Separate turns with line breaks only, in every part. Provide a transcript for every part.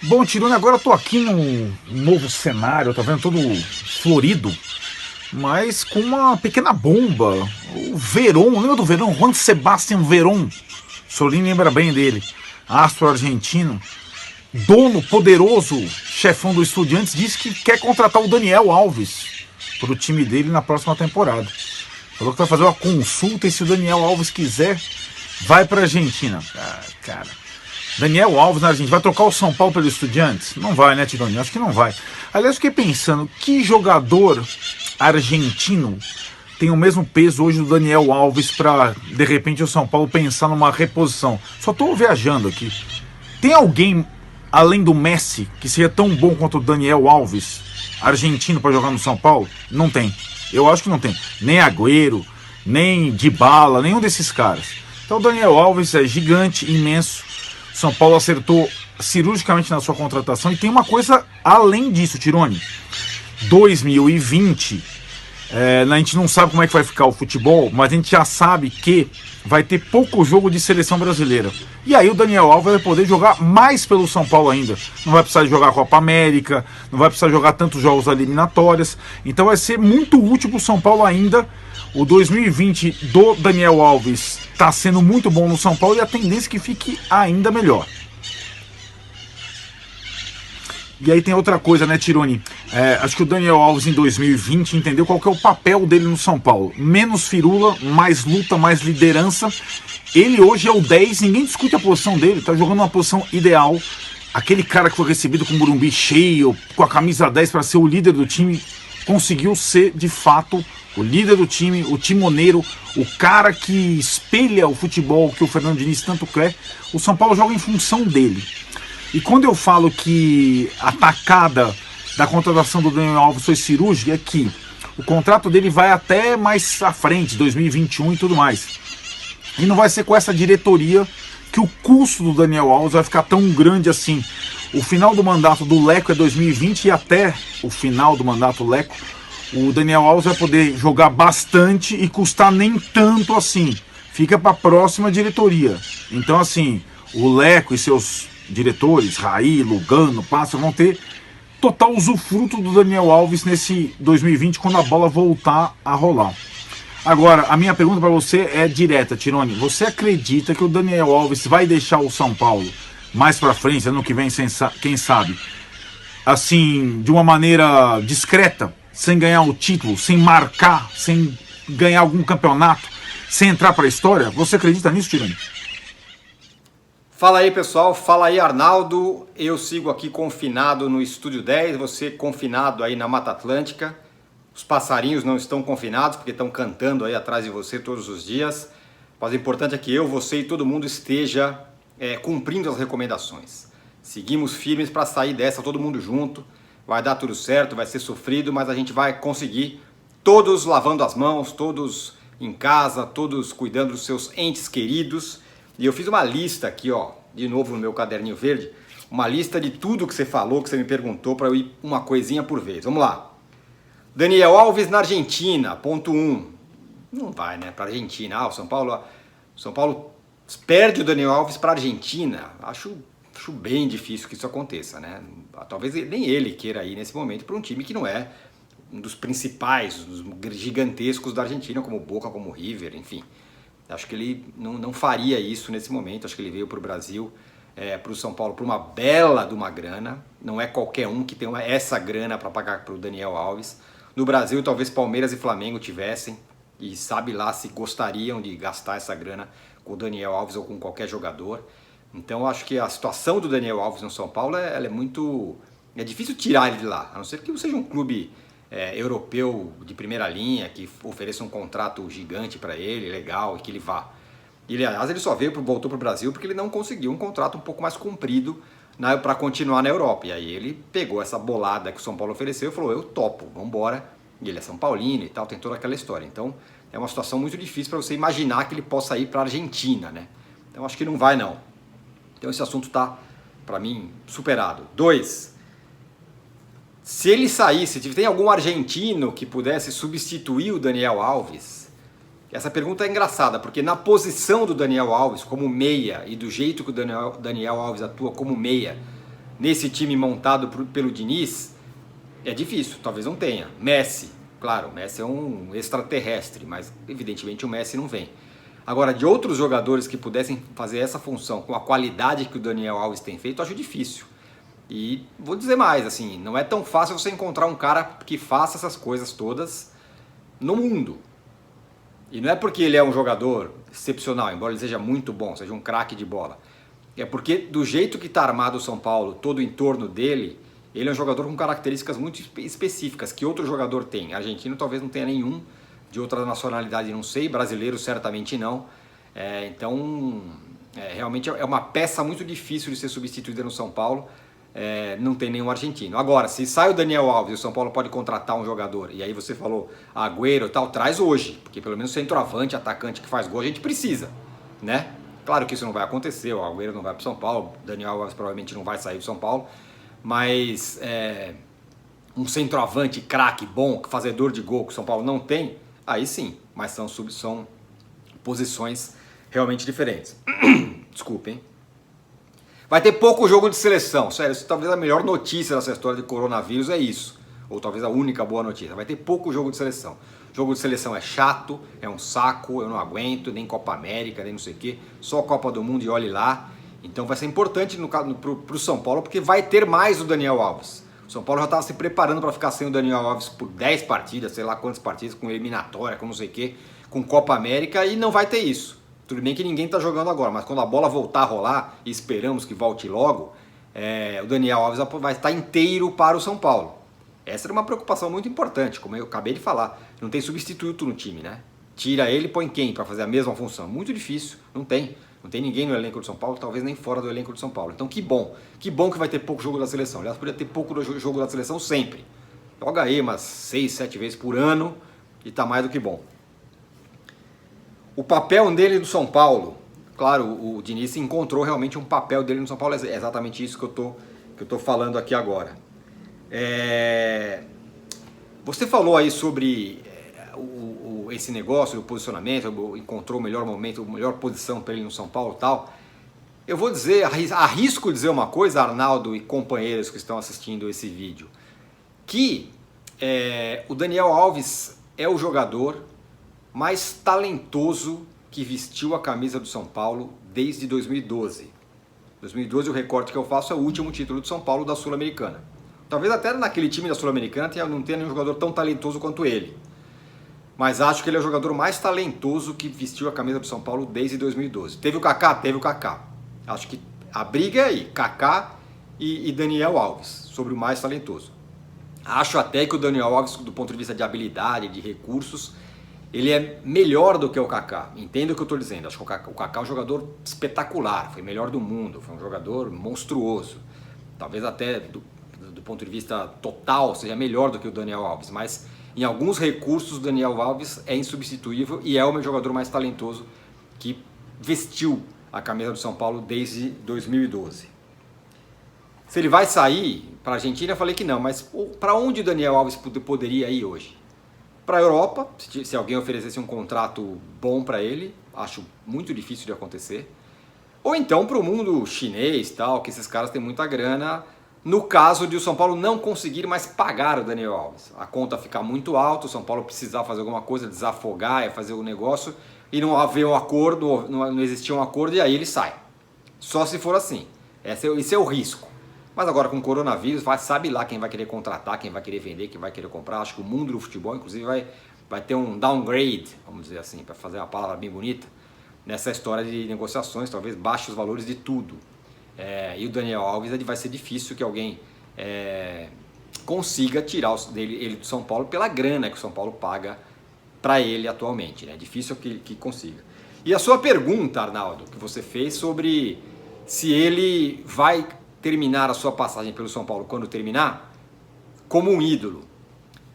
Bom, Tirone, agora eu tô aqui num novo cenário, tá vendo? Todo florido, mas com uma pequena bomba. O Verón, lembra do Verón? Juan Sebastián Verón. Solim lembra bem dele. Astro argentino. Dono poderoso, chefão do Estudiantes, disse que quer contratar o Daniel Alves pro time dele na próxima temporada. Falou que vai fazer uma consulta e se o Daniel Alves quiser, vai pra Argentina. Ah, cara. Daniel Alves na Argentina vai trocar o São Paulo pelo Estudiantes? Não vai, né, Tironi? Acho que não vai. Aliás, fiquei pensando, que jogador argentino tem o mesmo peso hoje do Daniel Alves para, de repente, o São Paulo pensar numa reposição? Só tô viajando aqui. Tem alguém, além do Messi, que seria tão bom quanto o Daniel Alves, argentino, para jogar no São Paulo? Não tem. Eu acho que não tem. Nem Agüero, nem Dybala, nenhum desses caras. Então o Daniel Alves é gigante, imenso. São Paulo acertou cirurgicamente na sua contratação. E tem uma coisa além disso, Tironi. 2020, a gente não sabe como é que vai ficar o futebol, mas a gente já sabe que vai ter pouco jogo de seleção brasileira. E aí o Daniel Alves vai poder jogar mais pelo São Paulo ainda. Não vai precisar jogar a Copa América, não vai precisar jogar tantos jogos eliminatórias. Então vai ser muito útil para o São Paulo ainda. O 2020 do Daniel Alves está sendo muito bom no São Paulo e a tendência é que fique ainda melhor. E aí tem outra coisa, né, Tironi? Acho que o Daniel Alves em 2020 entendeu qual que é o papel dele no São Paulo. Menos firula, mais luta, mais liderança. Ele hoje é o 10, ninguém discute a posição dele, tá jogando uma posição ideal. Aquele cara que foi recebido com o Morumbi cheio, com a camisa 10 para ser o líder do time, conseguiu ser, de fato, o líder do time, o timoneiro, o cara que espelha o futebol que o Fernando Diniz tanto quer. O São Paulo joga em função dele. E quando eu falo que a tacada da contratação do Daniel Alves foi cirúrgica, é que o contrato dele vai até mais à frente, 2021 e tudo mais. E não vai ser com essa diretoria que o custo do Daniel Alves vai ficar tão grande assim. O final do mandato do Leco é 2020 e até o final do mandato do Leco, o Daniel Alves vai poder jogar bastante e custar nem tanto assim. Fica para a próxima diretoria. Então, assim, o Leco e seus diretores, Raí, Lugano, Passa, vão ter total usufruto do Daniel Alves nesse 2020 quando a bola voltar a rolar. Agora, a minha pergunta para você é direta, Tironi. Você acredita que o Daniel Alves vai deixar o São Paulo mais para frente, ano que vem, quem sabe, assim, de uma maneira discreta, sem ganhar o título, sem marcar, sem ganhar algum campeonato, sem entrar para a história? Você acredita nisso, Tironi?
Fala aí, pessoal, fala aí, Arnaldo. Eu sigo aqui confinado no Estúdio 10, você confinado aí na Mata Atlântica. Os passarinhos não estão confinados porque estão cantando aí atrás de você todos os dias. Mas o importante é que eu, você e todo mundo esteja cumprindo as recomendações. Seguimos firmes para sair dessa, todo mundo junto. Vai dar tudo certo, vai ser sofrido, mas a gente vai conseguir. Todos lavando as mãos, todos em casa, todos cuidando dos seus entes queridos. E eu fiz uma lista aqui, ó, de novo no meu caderninho verde, uma lista de tudo que você falou, que você me perguntou, para eu ir uma coisinha por vez. Vamos lá. Daniel Alves na Argentina, ponto 1. Não vai, né, para a Argentina. O São Paulo perde o Daniel Alves para a Argentina. Acho bem difícil que isso aconteça, né? Talvez nem ele queira ir nesse momento para um time que não é um dos principais, dos gigantescos da Argentina, como Boca, como River, enfim. Acho que ele não faria isso nesse momento. Acho que ele veio para o Brasil, para o São Paulo, por uma bela de uma grana. Não é qualquer um que tem essa grana para pagar para o Daniel Alves. No Brasil, talvez Palmeiras e Flamengo tivessem. E sabe lá se gostariam de gastar essa grana com o Daniel Alves ou com qualquer jogador. Então, acho que a situação do Daniel Alves no São Paulo ela é muito... É difícil tirar ele de lá, a não ser que seja um clube... europeu de primeira linha, que ofereça um contrato gigante para ele, legal, e que ele vá. E, aliás, ele só voltou para o Brasil porque ele não conseguiu um contrato um pouco mais comprido para continuar na Europa. E aí ele pegou essa bolada que o São Paulo ofereceu e falou, eu topo, vamos embora. E ele é São Paulino e tal, tem toda aquela história. Então, é uma situação muito difícil para você imaginar que ele possa ir para a Argentina, né? Então, acho que não vai, não. Então, esse assunto está, para mim, superado. 2. Se ele saísse, tem algum argentino que pudesse substituir o Daniel Alves? Essa pergunta é engraçada, porque na posição do Daniel Alves como meia e do jeito que o Daniel Alves atua como meia, nesse time montado pelo Diniz, é difícil, talvez não tenha. Messi, claro, o Messi é um extraterrestre, mas evidentemente o Messi não vem. Agora, de outros jogadores que pudessem fazer essa função com a qualidade que o Daniel Alves tem feito, eu acho difícil. E vou dizer mais, assim, não é tão fácil você encontrar um cara que faça essas coisas todas no mundo. E não é porque ele é um jogador excepcional, embora ele seja muito bom, seja um craque de bola. É porque do jeito que está armado o São Paulo, todo o entorno dele, ele é um jogador com características muito específicas que outro jogador tem. Argentino talvez não tenha nenhum, de outra nacionalidade não sei, brasileiro certamente não. Então, realmente é uma peça muito difícil de ser substituída no São Paulo. Não tem nenhum argentino. Agora, se sai o Daniel Alves e o São Paulo pode contratar um jogador, e aí você falou Agüero e tal, traz hoje, porque pelo menos centroavante, atacante que faz gol, a gente precisa, né? Claro que isso não vai acontecer, o Agüero não vai para o São Paulo, o Daniel Alves provavelmente não vai sair do São Paulo, mas um centroavante craque, bom, fazedor de gol que o São Paulo não tem, aí sim, mas são posições realmente diferentes. Desculpa, hein? Vai ter pouco jogo de seleção, sério, isso talvez a melhor notícia dessa história de coronavírus é isso, ou talvez a única boa notícia, vai ter pouco jogo de seleção. Jogo de seleção é chato, é um saco, eu não aguento, nem Copa América, nem não sei o que, só Copa do Mundo e olhe lá. Então vai ser importante para o São Paulo, porque vai ter mais o Daniel Alves. O São Paulo já estava se preparando para ficar sem o Daniel Alves por 10 partidas, sei lá quantas partidas, com eliminatória, com não sei o que, com Copa América, e não vai ter isso. Tudo bem que ninguém está jogando agora, mas quando a bola voltar a rolar, e esperamos que volte logo, o Daniel Alves vai estar inteiro para o São Paulo. Essa era uma preocupação muito importante, como eu acabei de falar. Não tem substituto no time, né? Tira ele e põe quem para fazer a mesma função? Muito difícil, não tem. Não tem ninguém no elenco do São Paulo, talvez nem fora do elenco do São Paulo. Então que bom que vai ter pouco jogo da seleção. Aliás, podia ter pouco jogo da seleção sempre. Joga aí umas 6, 7 vezes por ano e tá mais do que bom. O papel dele no São Paulo, claro, o Diniz encontrou realmente um papel dele no São Paulo, é exatamente isso que eu tô falando aqui agora. Você falou aí sobre esse negócio do posicionamento, encontrou o melhor momento, a melhor posição para ele no São Paulo e tal. Eu vou dizer, arrisco dizer uma coisa, Arnaldo e companheiros que estão assistindo esse vídeo, que o Daniel Alves é o jogador mais talentoso que vestiu a camisa do São Paulo desde 2012. 2012, o recorte que eu faço é o último título do São Paulo da Sul-Americana. Talvez até naquele time da Sul-Americana não tenha nenhum jogador tão talentoso quanto ele. Mas acho que ele é o jogador mais talentoso que vestiu a camisa do São Paulo desde 2012. Teve o Kaká? Teve o Kaká. Acho que a briga é aí, Kaká e Daniel Alves, sobre o mais talentoso. Acho até que o Daniel Alves, do ponto de vista de habilidade, de recursos, ele é melhor do que o Kaká. Entenda o que eu estou dizendo. Acho que o Kaká é um jogador espetacular, foi melhor do mundo, foi um jogador monstruoso. Talvez até do ponto de vista total seja melhor do que o Daniel Alves, mas em alguns recursos o Daniel Alves é insubstituível e é o meu jogador mais talentoso que vestiu a camisa do São Paulo desde 2012. Se ele vai sair para a Argentina, eu falei que não, mas para onde o Daniel Alves poderia ir hoje? Para a Europa, se alguém oferecesse um contrato bom para ele, acho muito difícil de acontecer. Ou então para o mundo chinês, tal, que esses caras têm muita grana, no caso de o São Paulo não conseguir mais pagar o Daniel Alves. A conta ficar muito alta, o São Paulo precisar fazer alguma coisa, desafogar, fazer o negócio, e não haver um acordo, não existir um acordo, e aí ele sai. Só se for assim. Esse é o risco. Mas agora com o coronavírus, sabe lá quem vai querer contratar, quem vai querer vender, quem vai querer comprar. Acho que o mundo do futebol, inclusive, vai ter um downgrade, vamos dizer assim, para fazer uma palavra bem bonita, nessa história de negociações, talvez baixe os valores de tudo. E o Daniel Alves vai ser difícil que alguém consiga tirar ele do São Paulo pela grana que o São Paulo paga para ele atualmente. É difícil que consiga. E a sua pergunta, Arnaldo, que você fez sobre se ele vai terminar a sua passagem pelo São Paulo quando terminar, como um ídolo.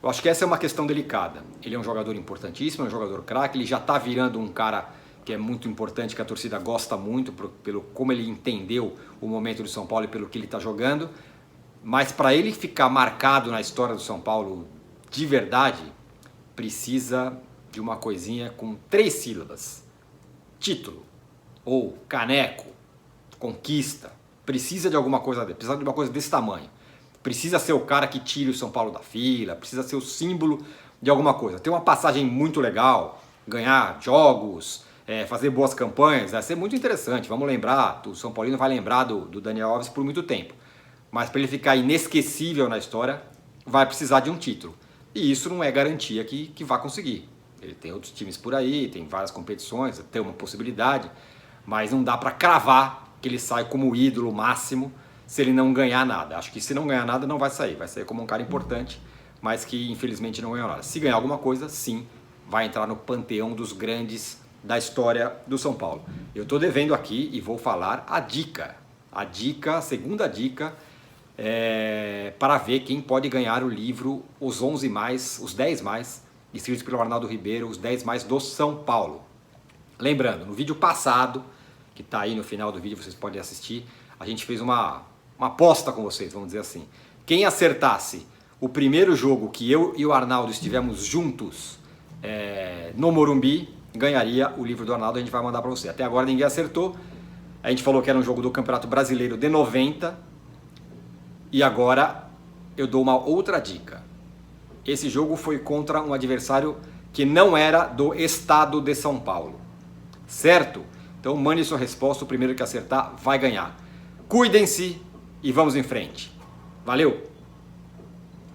Eu acho que essa é uma questão delicada. Ele é um jogador importantíssimo, é um jogador craque, ele já está virando um cara que é muito importante, que a torcida gosta muito, pelo como ele entendeu o momento do São Paulo e pelo que ele está jogando, mas para ele ficar marcado na história do São Paulo de verdade, precisa de uma coisinha com 3 sílabas. Título, ou caneco, conquista. precisa de alguma coisa, precisa de uma coisa desse tamanho. Precisa ser o cara que tire o São Paulo da fila, precisa ser o símbolo de alguma coisa. Tem uma passagem muito legal, ganhar jogos, fazer boas campanhas, vai ser muito interessante. Vamos lembrar, o São Paulino vai lembrar do Daniel Alves por muito tempo. Mas para ele ficar inesquecível na história, vai precisar de um título. E isso não é garantia que vai conseguir. Ele tem outros times por aí, tem várias competições, tem uma possibilidade, mas não dá para cravar que ele sai como ídolo máximo se ele não ganhar nada. Acho que se não ganhar nada, não vai sair como um cara importante, mas que infelizmente não ganhou nada. Se ganhar alguma coisa, sim, vai entrar no panteão dos grandes da história do São Paulo. Eu estou devendo aqui e vou falar a dica. A segunda dica, para ver quem pode ganhar o livro Os 11 Mais, Os 10 Mais, escrito pelo Arnaldo Ribeiro, Os 10 Mais do São Paulo. Lembrando, no vídeo passado, que está aí no final do vídeo, vocês podem assistir, a gente fez uma aposta com vocês, vamos dizer assim. Quem acertasse o primeiro jogo que eu e o Arnaldo estivemos juntos no Morumbi, ganharia o livro do Arnaldo, a gente vai mandar para você. Até agora ninguém acertou, a gente falou que era um jogo do Campeonato Brasileiro de 90, e agora eu dou uma outra dica. Esse jogo foi contra um adversário que não era do estado de São Paulo, certo? Então mande sua resposta, o primeiro que acertar vai ganhar. Cuidem-se e vamos em frente. Valeu!